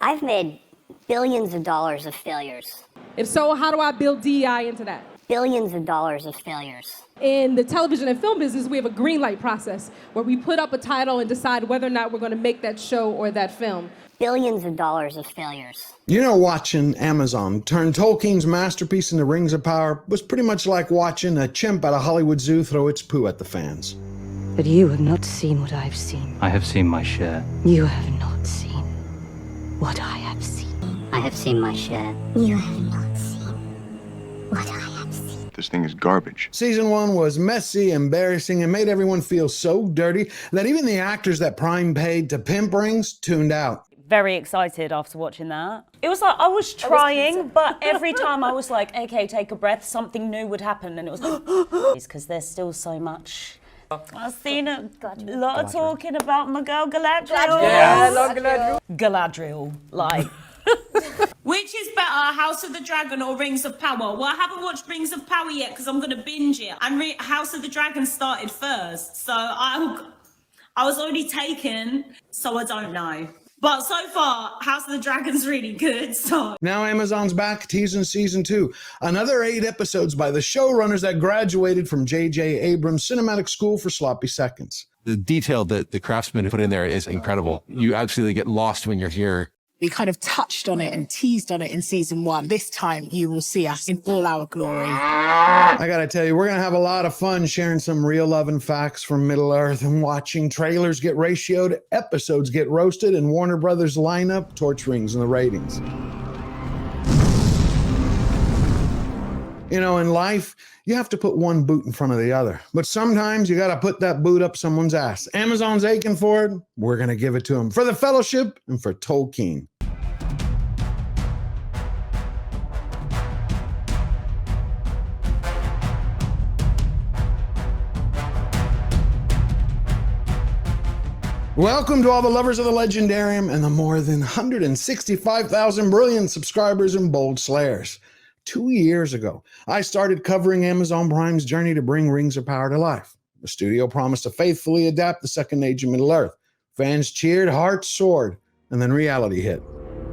I've made billions of dollars of failures. If so, how do I build DEI into that? Billions of dollars of failures. In the television and film business, we have a green light process where we put up a title and decide whether or not we're going to make that show or that film. Billions of dollars of failures. You know, watching Amazon turn Tolkien's masterpiece into Rings of Power was pretty much like watching a chimp at a Hollywood zoo throw its poo at the fans. But you have not seen what I've seen. I have seen my share. You have not seen what I have seen. I have seen my share. You have not seen what I have seen. This thing is garbage. Season 1 was messy, embarrassing, and made everyone feel so dirty that even the actors that Prime paid to pimp Rings tuned out. Very excited after watching that. It was like I was trying, but every time I was like, okay, take a breath, something new would happen, and it was because there's still so much. I've seen a lot of talking about my girl Galadriel. Yeah, I love Galadriel. Galadriel, like. Which is better, House of the Dragon or Rings of Power? Well, I haven't watched Rings of Power yet because I'm going to binge it. And House of the Dragon started first, so I was already taken, so I don't know. But so far, House of the Dragon's really good, so. Now Amazon's back, teasing season 2. Another 8 episodes by the showrunners that graduated from J.J. Abrams' Cinematic School for Sloppy Seconds. The detail that the craftsmen put in there is incredible. You absolutely get lost when you're here. We kind of touched on it and teased on it in season 1. This time you will see us in all our glory. I gotta tell you, we're gonna have a lot of fun sharing some real love and facts from Middle-earth and watching trailers get ratioed, episodes get roasted, and Warner Brothers lineup torch rings in the ratings. You know, in life, you have to put one boot in front of the other. But sometimes you got to put that boot up someone's ass. Amazon's aching for it. We're going to give it to them for the Fellowship and for Tolkien. Welcome to all the lovers of the Legendarium and the more than 165,000 brilliant subscribers and bold slayers. 2 years ago, I started covering Amazon Prime's journey to bring Rings of Power to life. The studio promised to faithfully adapt the Second Age of Middle-earth. Fans cheered, hearts soared, and then reality hit.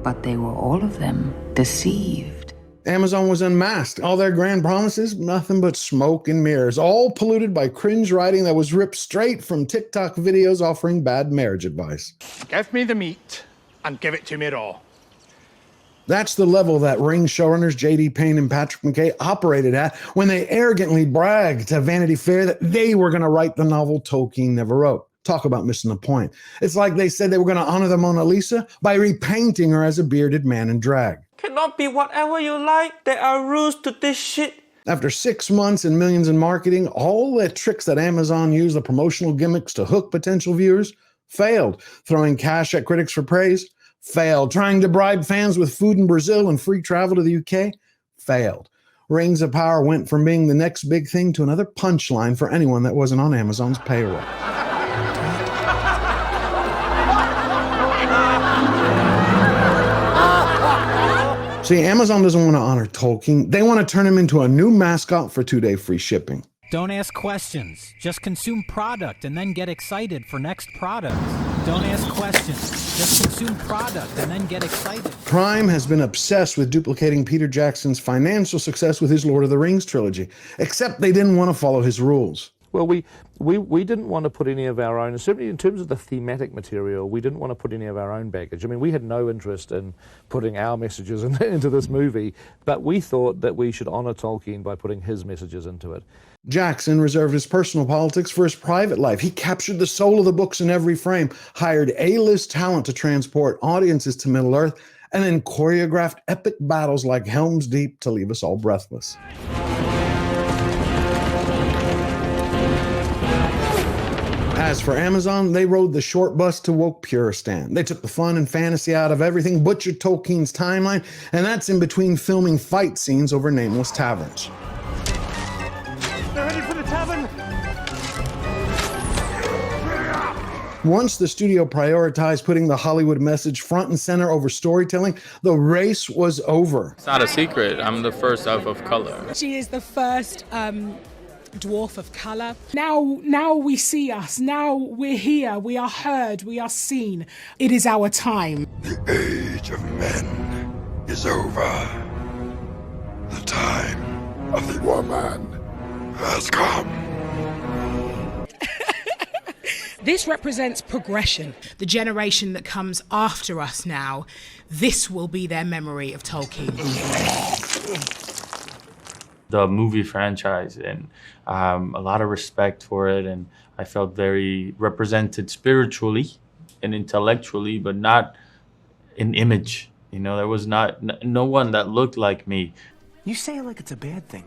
But they were all of them deceived. Amazon was unmasked. All their grand promises, nothing but smoke and mirrors, all polluted by cringe writing that was ripped straight from TikTok videos offering bad marriage advice. Give me the meat and give it to me raw. That's the level that Rings showrunners J.D. Payne and Patrick McKay operated at when they arrogantly bragged to Vanity Fair that they were going to write the novel Tolkien never wrote. Talk about missing the point. It's like they said they were going to honor the Mona Lisa by repainting her as a bearded man in drag. Cannot be whatever you like. There are rules to this shit. After 6 months and millions in marketing, all the tricks that Amazon used, the promotional gimmicks to hook potential viewers, failed. Throwing cash at critics for praise, failed. Trying to bribe fans with food in Brazil and free travel to the UK, failed. Rings of Power went from being the next big thing to another punchline for anyone that wasn't on Amazon's payroll. See, Amazon doesn't want to honor Tolkien. They want to turn him into a new mascot for 2-day free shipping. Don't ask questions. Just consume product and then get excited for next product. Don't ask questions. Just consume product and then get excited. Prime has been obsessed with duplicating Peter Jackson's financial success with his Lord of the Rings trilogy, except they didn't want to follow his rules. Well, we didn't want to put any of our own, certainly in terms of the thematic material, we didn't want to put any of our own baggage. I mean, we had no interest in putting our messages into this movie, but we thought that we should honor Tolkien by putting his messages into it. Jackson reserved his personal politics for his private life. He captured the soul of the books in every frame, hired A-list talent to transport audiences to Middle-earth, and then choreographed epic battles like Helm's Deep to leave us all breathless. As for Amazon, they rode the short bus to woke Puristan. They took the fun and fantasy out of everything, butchered Tolkien's timeline, and that's in between filming fight scenes over nameless taverns. They're ready for the tavern! Once the studio prioritized putting the Hollywood message front and center over storytelling, the race was over. It's not a secret. I'm the first of color. She is the first dwarf of colour. Now we see us. Now we're here. We are heard. We are seen. It is our time. The age of men is over. The time of the woman has come. This represents progression. The generation that comes after us now, this will be their memory of Tolkien. The movie franchise, and a lot of respect for it, and I felt very represented spiritually and intellectually, but not in image. You know, there was no one that looked like me. You say it like it's a bad thing.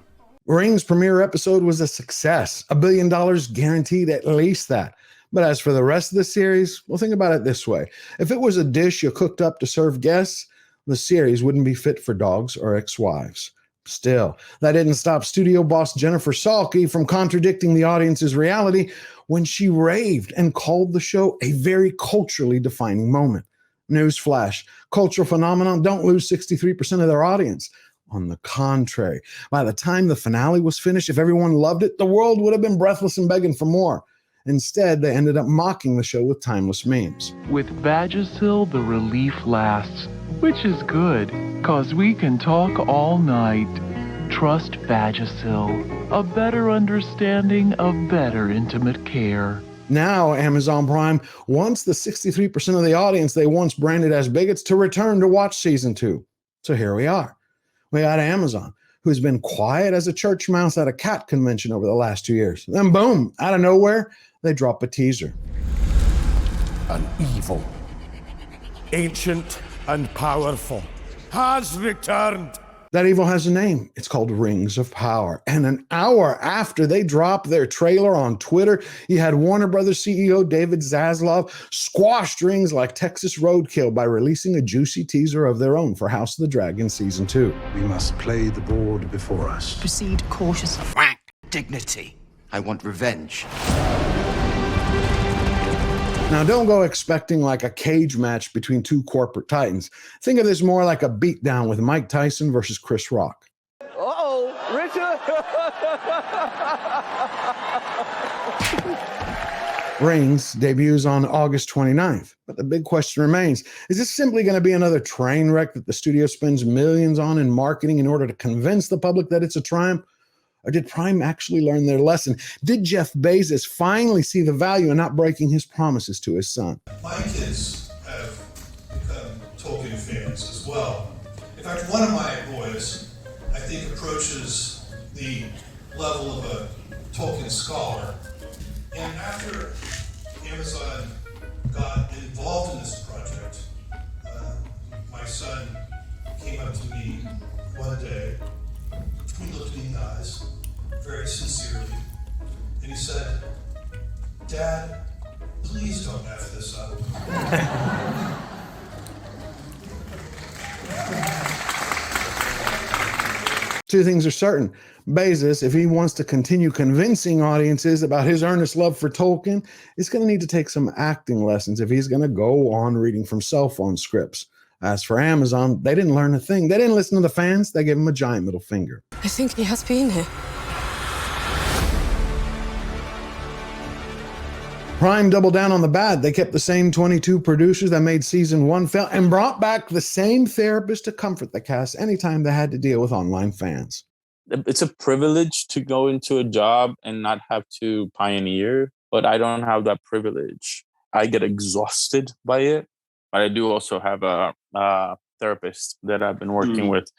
Rings' premiere episode was a success. $1 billion guaranteed, at least that. But as for the rest of the series, well, think about it this way. If it was a dish you cooked up to serve guests, the series wouldn't be fit for dogs or ex-wives. Still, that didn't stop studio boss Jennifer Salke from contradicting the audience's reality when she raved and called the show a very culturally defining moment. Newsflash, cultural phenomenon don't lose 63% of their audience. On the contrary, by the time the finale was finished, if everyone loved it, the world would have been breathless and begging for more. Instead, they ended up mocking the show with timeless memes. With Vagisil, the relief lasts, which is good, 'cause we can talk all night. Trust Vagisil, a better understanding of better intimate care. Now, Amazon Prime wants the 63% of the audience they once branded as bigots to return to watch season 2. So here we are. We got Amazon, who's been quiet as a church mouse at a cat convention over the last 2 years. Then boom, out of nowhere, they drop a teaser. An evil, ancient and powerful has returned. That evil has a name. It's called Rings of Power. And an hour after they dropped their trailer on Twitter, you had Warner Brothers CEO David Zaslav squashed Rings like Texas roadkill by releasing a juicy teaser of their own for House of the Dragon Season 2. We must play the board before us. Proceed cautiously. Dignity. I want revenge. Now, don't go expecting like a cage match between two corporate titans. Think of this more like a beatdown with Mike Tyson versus Chris Rock. Uh-oh, Richard! Rings debuts on August 29th, but the big question remains, is this simply going to be another train wreck that the studio spends millions on in marketing in order to convince the public that it's a triumph? Or did Prime actually learn their lesson? Did Jeff Bezos finally see the value in not breaking his promises to his son? My kids have become Tolkien fans as well. In fact, one of my boys, I think, approaches the level of a Tolkien scholar. And after Amazon got involved in this project, my son came up to me one day. He looked me in the eyes, very sincerely, and he said, "Dad, please don't F this up." Two things are certain. Bezos, if he wants to continue convincing audiences about his earnest love for Tolkien, is going to need to take some acting lessons if he's going to go on reading from cell phone scripts. As for Amazon, they didn't learn a thing. They didn't listen to the fans. They gave him a giant middle finger. I think he has been here. Prime doubled down on the bad. They kept the same 22 producers that made season 1 fail and brought back the same therapist to comfort the cast anytime they had to deal with online fans. It's a privilege to go into a job and not have to pioneer, but I don't have that privilege. I get exhausted by it. But I do also have a therapist that I've been working with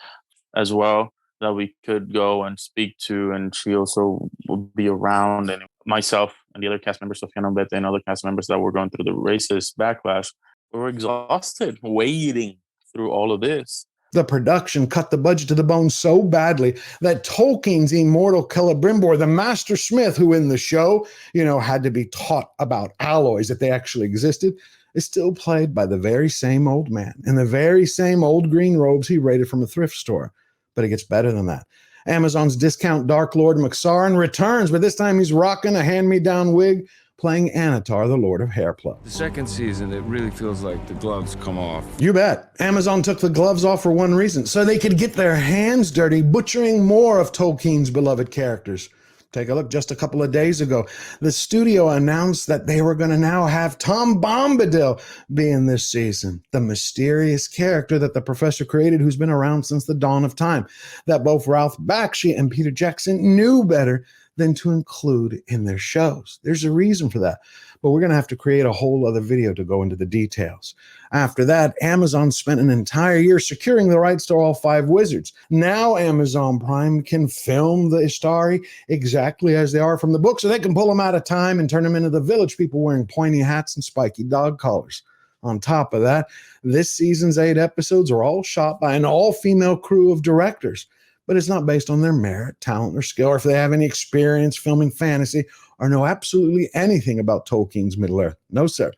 as well that we could go and speak to, and she also will be around. And myself and the other cast members, Sofia Nombete and other cast members that were going through the racist backlash, we were exhausted wading through all of this. The production cut the budget to the bone so badly that Tolkien's immortal Celebrimbor, the master smith who in the show, had to be taught about alloys if they actually existed, is still played by the very same old man in the very same old green robes he raided from a thrift store. But it gets better than that. Amazon's discount Dark Lord McSarin returns, but this time he's rocking a hand-me-down wig, playing Anatar, the Lord of Hairpluck. The second season, it really feels like the gloves come off. You bet. Amazon took the gloves off for one reason, so they could get their hands dirty, butchering more of Tolkien's beloved characters. Take a look. Just a couple of days ago, the studio announced that they were going to now have Tom Bombadil be in this season, the mysterious character that the professor created who's been around since the dawn of time, that both Ralph Bakshi and Peter Jackson knew better than to include in their shows. There's a reason for that, but we're going to have to create a whole other video to go into the details. After that, Amazon spent an entire year securing the rights to all 5 wizards. Now Amazon Prime can film the Istari exactly as they are from the book, so they can pull them out of time and turn them into the village people wearing pointy hats and spiky dog collars. On top of that, this season's 8 episodes are all shot by an all-female crew of directors, but it's not based on their merit, talent, or skill, or if they have any experience filming fantasy or know absolutely anything about Tolkien's Middle-earth. No, sir.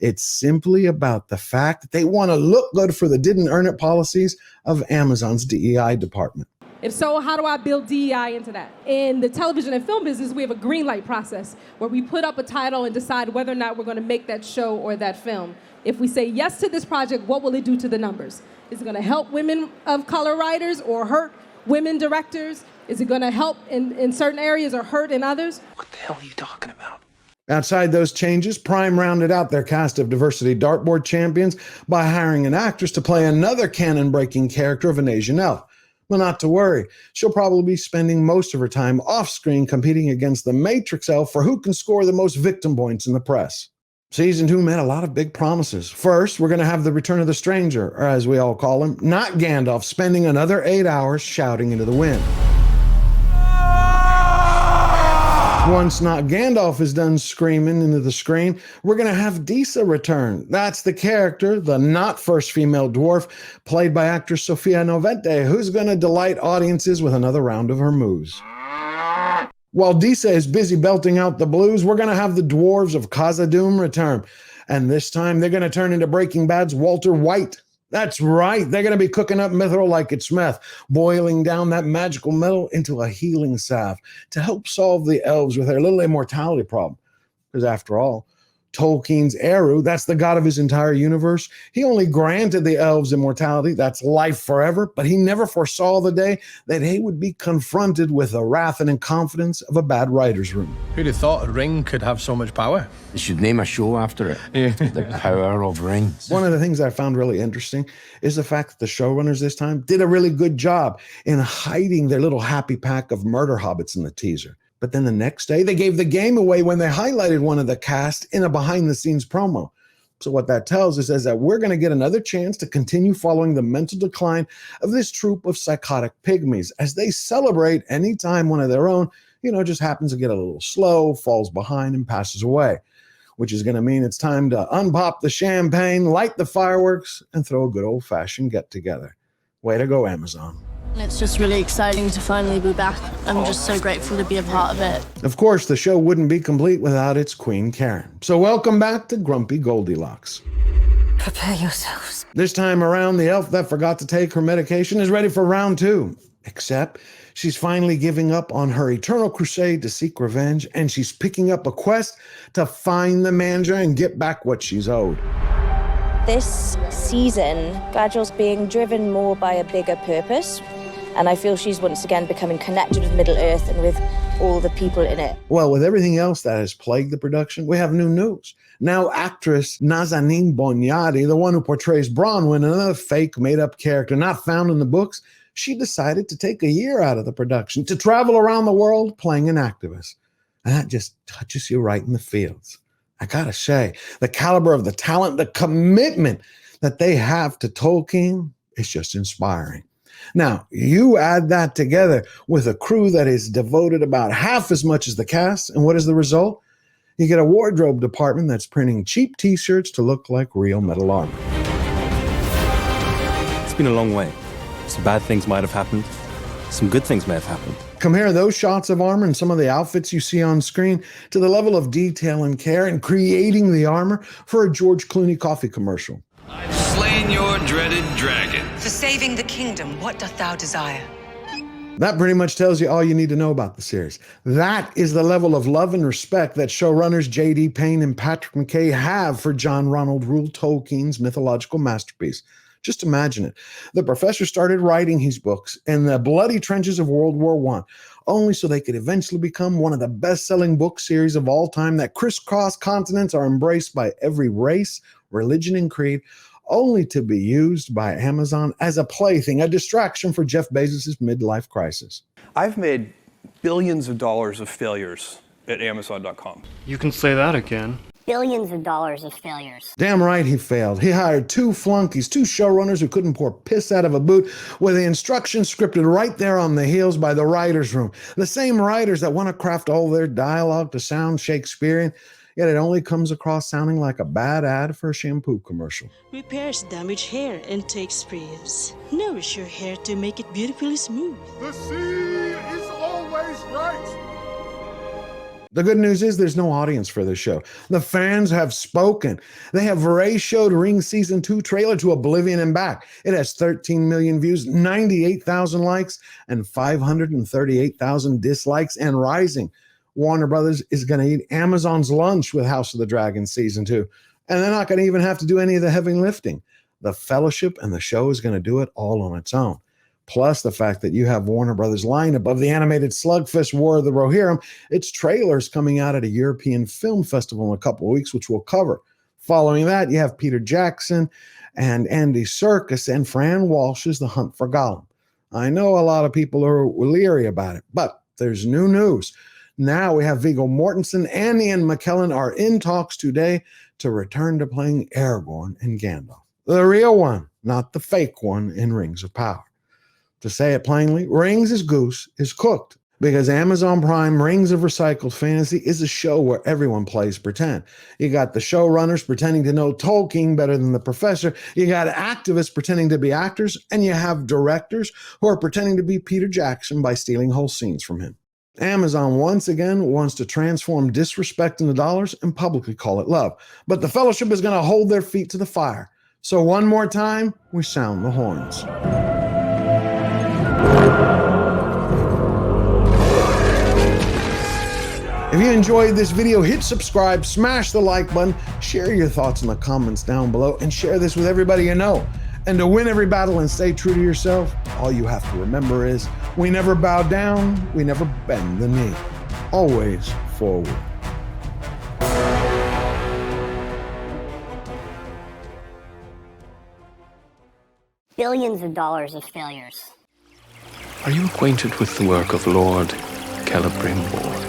It's simply about the fact that they want to look good for the didn't earn it policies of Amazon's DEI department. If so, how do I build DEI into that? In the television and film business, we have a green light process where we put up a title and decide whether or not we're going to make that show or that film. If we say yes to this project, what will it do to the numbers? Is it going to help women of color writers or hurt women directors? Is it going to help in certain areas or hurt in others? What the hell are you talking about? Outside those changes, Prime rounded out their cast of diversity dartboard champions by hiring an actress to play another canon-breaking character of an Asian elf. Well, not to worry. She'll probably be spending most of her time off-screen competing against the Matrix elf for who can score the most victim points in the press. Season 2 made a lot of big promises. First, we're going to have the return of the stranger, or as we all call him, not Gandalf, spending another 8 hours shouting into the wind. Once not Gandalf is done screaming into the screen, we're going to have Disa return. That's the character, the not first female dwarf, played by actress Sofia Novente, who's going to delight audiences with another round of her moves. While Disa is busy belting out the blues, we're going to have the dwarves of Khazad-dûm return. And this time, they're going to turn into Breaking Bad's Walter White. That's right, they're going to be cooking up mithril like it's meth, boiling down that magical metal into a healing salve to help solve the elves with their little immortality problem. Because after all, Tolkien's Eru, that's the god of his entire universe, he only granted the elves immortality, that's life forever, but he never foresaw the day that he would be confronted with the wrath and incompetence of a bad writer's room. Who'd have thought a ring could have so much power? They should name a show after it. The Power of Rings. One of the things I found really interesting is the fact that the showrunners this time did a really good job in hiding their little happy pack of murder hobbits in the teaser. But then the next day, they gave the game away when they highlighted one of the cast in a behind-the-scenes promo. So what that tells us is that we're going to get another chance to continue following the mental decline of this troop of psychotic pygmies as they celebrate any time one of their own, just happens to get a little slow, falls behind, and passes away, which is going to mean it's time to unpop the champagne, light the fireworks, and throw a good old-fashioned get-together. Way to go, Amazon. It's just really exciting to finally be back. I'm just so grateful to be a part of it. Of course, the show wouldn't be complete without its Queen Karen. So welcome back to Grumpy Goldilocks. Prepare yourselves. This time around, the elf that forgot to take her medication is ready for round 2. Except she's finally giving up on her eternal crusade to seek revenge, and she's picking up a quest to find the manager and get back what she's owed. This season, Galadriel's being driven more by a bigger purpose. And I feel she's once again becoming connected with Middle-earth and with all the people in it. Well, with everything else that has plagued the production, we have new news. Now actress Nazanin Boniadi, the one who portrays Bronwyn, another fake made-up character not found in the books, she decided to take a year out of the production to travel around the world playing an activist. And that just touches you right in the feels. I gotta say, the caliber of the talent, the commitment that they have to Tolkien is just inspiring. Now, you add that together with a crew that is devoted about half as much as the cast, and what is the result? You get a wardrobe department that's printing cheap t-shirts to look like real metal armor. It's been a long way. Some bad things might have happened. Some good things may have happened. Compare those shots of armor and some of the outfits you see on screen to the level of detail and care in creating the armor for a George Clooney coffee commercial. I've slain your dreaded dragon. For saving the kingdom, what doth thou desire? That pretty much tells you all you need to know about the series. That is the level of love and respect that showrunners J.D. Payne and Patrick McKay have for John Ronald Reuel Tolkien's mythological masterpiece. Just imagine it. The professor started writing his books in the bloody trenches of World War I, only so they could eventually become one of the best-selling book series of all time that crisscross continents are embraced by every race, religion, and creed, only to be used by Amazon as a plaything, a distraction for Jeff Bezos' midlife crisis. I've made billions of dollars of failures at Amazon.com. You can say that again. Billions of dollars of failures. Damn right he failed. He hired 2 flunkies, 2 showrunners who couldn't pour piss out of a boot, with the instructions scripted right there on the heels by the writer's room. The same writers that want to craft all their dialogue to sound Shakespearean, yet it only comes across sounding like a bad ad for a shampoo commercial. Repairs damaged hair and takes sprays. Nourish your hair to make it beautifully smooth. The sea is always right. The good news is there's no audience for this show. The fans have spoken. They have ratioed Ring Season 2 trailer to oblivion and back. It has 13 million views, 98,000 likes, and 538,000 dislikes and rising. Warner Brothers is going to eat Amazon's lunch with House of the Dragon Season 2. And they're not going to even have to do any of the heavy lifting. The Fellowship and the show is going to do it all on its own. Plus the fact that you have Warner Brothers line above the animated slugfest War of the Rohirrim, its trailers coming out at a European film festival in a couple of weeks, which we'll cover. Following that, you have Peter Jackson and Andy Serkis and Fran Walsh's The Hunt for Gollum. I know a lot of people are leery about it, but there's new news. Now we have Viggo Mortensen and Ian McKellen are in talks today to return to playing Aragorn and Gandalf. The real one, not the fake one in Rings of Power. To say it plainly, Rings is Goose is cooked, because Amazon Prime Rings of Recycled Fantasy is a show where everyone plays pretend. You got the showrunners pretending to know Tolkien better than the professor, you got activists pretending to be actors, and you have directors who are pretending to be Peter Jackson by stealing whole scenes from him. Amazon once again wants to transform disrespect into dollars and publicly call it love. But the Fellowship is going to hold their feet to the fire. So one more time, we sound the horns. If you enjoyed this video, hit subscribe, smash the like button, share your thoughts in the comments down below, and share this with everybody you know. And to win every battle and stay true to yourself, all you have to remember is, we never bow down, we never bend the knee. Always forward. Billions of dollars of failures. Are you acquainted with the work of Lord Celebrimbor?